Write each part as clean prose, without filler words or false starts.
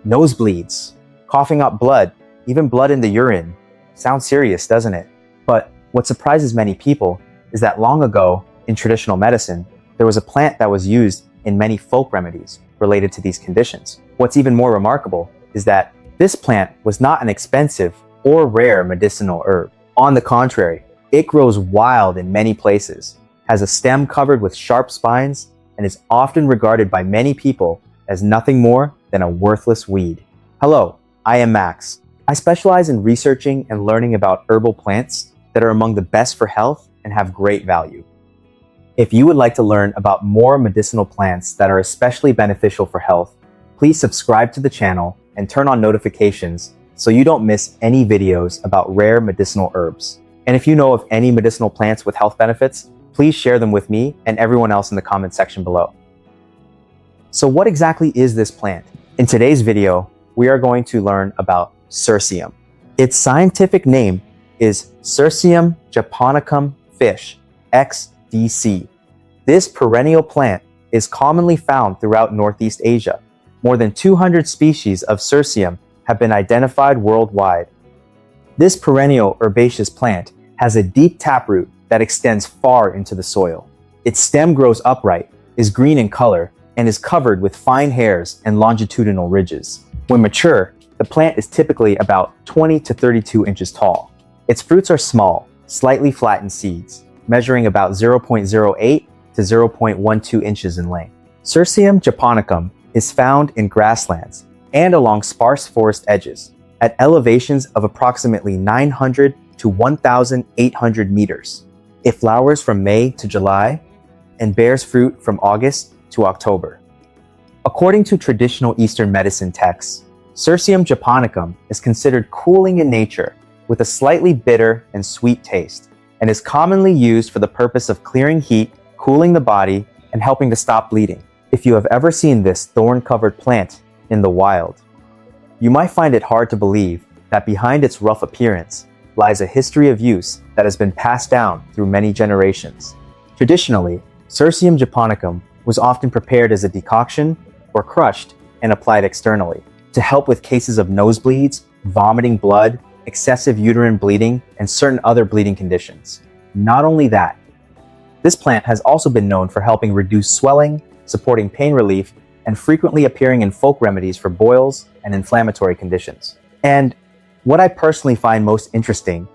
nosebleeds, coughing up blood, even blood in the urine. Sounds serious, doesn't it? But what surprises many people is that long ago, in traditional medicine, there was a plant that was used in many folk remedies related to these conditions. What's even more remarkable is that this plant was not an expensive or rare medicinal herb. On the contrary, it grows wild in many places, has a stem covered with sharp spines, and is often regarded by many people as nothing more than a worthless weed. Hello, I am Max. I specialize in researching and learning about herbal plants that are among the best for health and have great value. If you would like to learn about more medicinal plants that are especially beneficial for health, please subscribe to the channel and turn on notifications so you don't miss any videos about rare medicinal herbs. And if you know of any medicinal plants with health benefits, please share them with me and everyone else in the comment section below. So what exactly is this plant? In today's video, we are going to learn about Cirsium. Its scientific name is Cirsium japonicum fish, XDC. This perennial plant is commonly found throughout Northeast Asia. More than 200 species of Cirsium have been identified worldwide. This perennial herbaceous plant has a deep taproot that extends far into the soil. Its stem grows upright, is green in color, and is covered with fine hairs and longitudinal ridges. When mature, the plant is typically about 20 to 32 inches tall. Its fruits are small, slightly flattened seeds, measuring about 0.08 to 0.12 inches in length. Cirsium japonicum is found in grasslands and along sparse forest edges at elevations of approximately 900 to 1,800 meters. It flowers from May to July and bears fruit from August to October. According to traditional Eastern medicine texts, Cirsium japonicum is considered cooling in nature with a slightly bitter and sweet taste, and is commonly used for the purpose of clearing heat, cooling the body, and helping to stop bleeding. If you have ever seen this thorn-covered plant in the wild, you might find it hard to believe that behind its rough appearance lies a history of use that has been passed down through many generations. Traditionally, Cirsium japonicum was often prepared as a decoction or crushed and applied externally to help with cases of nosebleeds, vomiting blood, excessive uterine bleeding, and certain other bleeding conditions. Not only that, this plant has also been known for helping reduce swelling, supporting pain relief, and frequently appearing in folk remedies for boils and inflammatory conditions. And what I personally find most interesting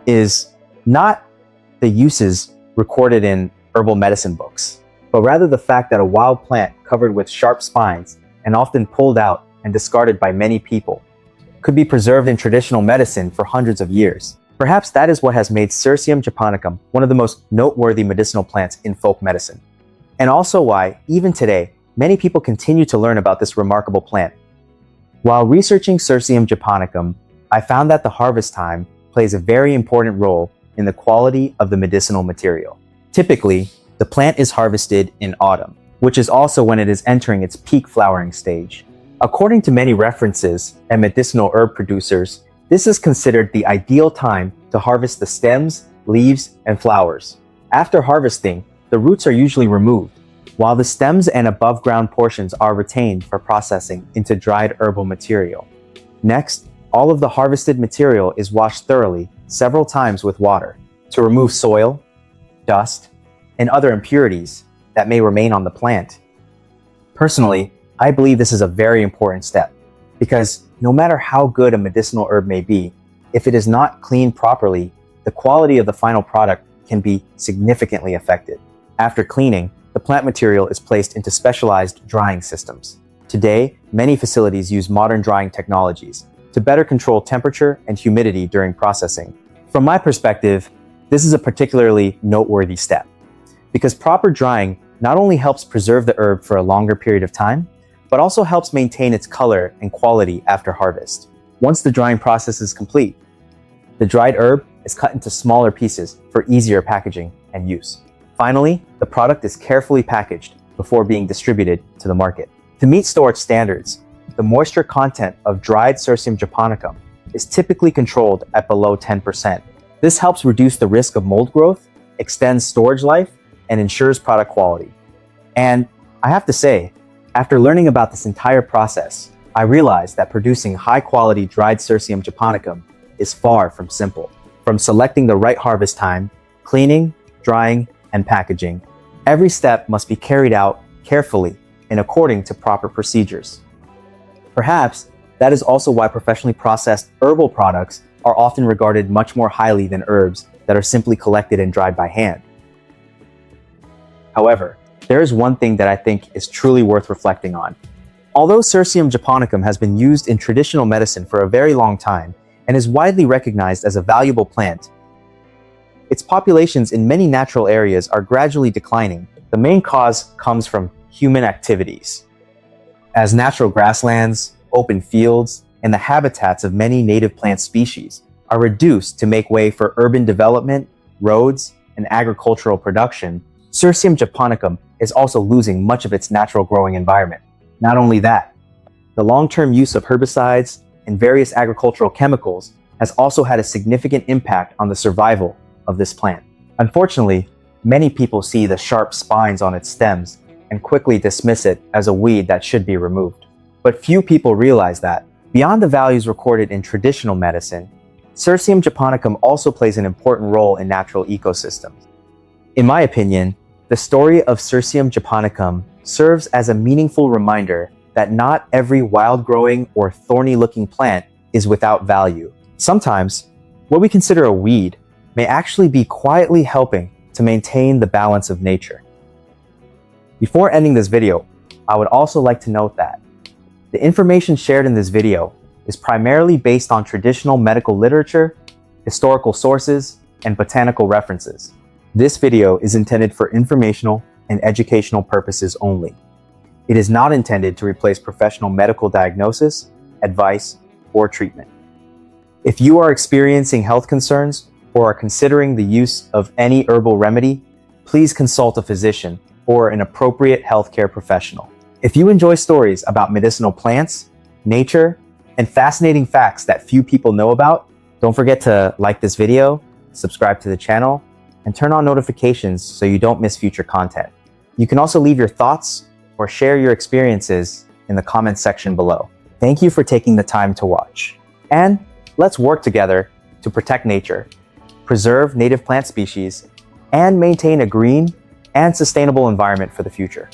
is not the uses recorded in herbal medicine books, but rather the fact that a wild plant covered with sharp spines and often pulled out and discarded by many people could be preserved in traditional medicine for hundreds of years. Perhaps that is what has made Cirsium japonicum one of the most noteworthy medicinal plants in folk medicine. And also why, even today, many people continue to learn about this remarkable plant. While researching Cirsium japonicum, I found that the harvest time plays a very important role in the quality of the medicinal material. Typically, the plant is harvested in autumn, which is also when it is entering its peak flowering stage. According to many references and medicinal herb producers, this is considered the ideal time to harvest the stems, leaves, and flowers. After harvesting, the roots are usually removed, while the stems and above ground portions are retained for processing into dried herbal material. Next, all of the harvested material is washed thoroughly several times with water to remove soil, dust, and other impurities that may remain on the plant. Personally, I believe this is a very important step because no matter how good a medicinal herb may be, if it is not cleaned properly, the quality of the final product can be significantly affected. After cleaning, the plant material is placed into specialized drying systems. Today, many facilities use modern drying technologies to better control temperature and humidity during processing. From my perspective, this is a particularly noteworthy step because proper drying not only helps preserve the herb for a longer period of time, but also helps maintain its color and quality after harvest. Once the drying process is complete, the dried herb is cut into smaller pieces for easier packaging and use. Finally, the product is carefully packaged before being distributed to the market. To meet storage standards, the moisture content of dried Cirsium japonicum is typically controlled at below 10%. This helps reduce the risk of mold growth, extends storage life, and ensures product quality. And I have to say, after learning about this entire process, I realized that producing high-quality dried Cirsium japonicum is far from simple. From selecting the right harvest time, cleaning, drying, and packaging, every step must be carried out carefully and according to proper procedures. Perhaps that is also why professionally processed herbal products are often regarded much more highly than herbs that are simply collected and dried by hand. However, there is one thing that I think is truly worth reflecting on. Although Cirsium japonicum has been used in traditional medicine for a very long time and is widely recognized as a valuable plant, its populations in many natural areas are gradually declining. The main cause comes from human activities. As natural grasslands, open fields, and the habitats of many native plant species are reduced to make way for urban development, roads, and agricultural production, Cirsium japonicum is also losing much of its natural growing environment. Not only that, the long-term use of herbicides and various agricultural chemicals has also had a significant impact on the survival of this plant. Unfortunately, many people see the sharp spines on its stems and quickly dismiss it as a weed that should be removed. But few people realize that, beyond the values recorded in traditional medicine, Cirsium japonicum also plays an important role in natural ecosystems. In my opinion, the story of Cirsium japonicum serves as a meaningful reminder that not every wild-growing or thorny-looking plant is without value. Sometimes, what we consider a weed may actually be quietly helping to maintain the balance of nature. Before ending this video, I would also like to note that the information shared in this video is primarily based on traditional medical literature, historical sources, and botanical references. This video is intended for informational and educational purposes only. It is not intended to replace professional medical diagnosis, advice, or treatment. If you are experiencing health concerns or are considering the use of any herbal remedy, please consult a physician or an appropriate healthcare professional. If you enjoy stories about medicinal plants, nature, and fascinating facts that few people know about, don't forget to like this video, subscribe to the channel, and turn on notifications so you don't miss future content. You can also leave your thoughts or share your experiences in the comments section below. Thank you for taking the time to watch. And let's work together to protect nature, preserve native plant species, and maintain a green and sustainable environment for the future.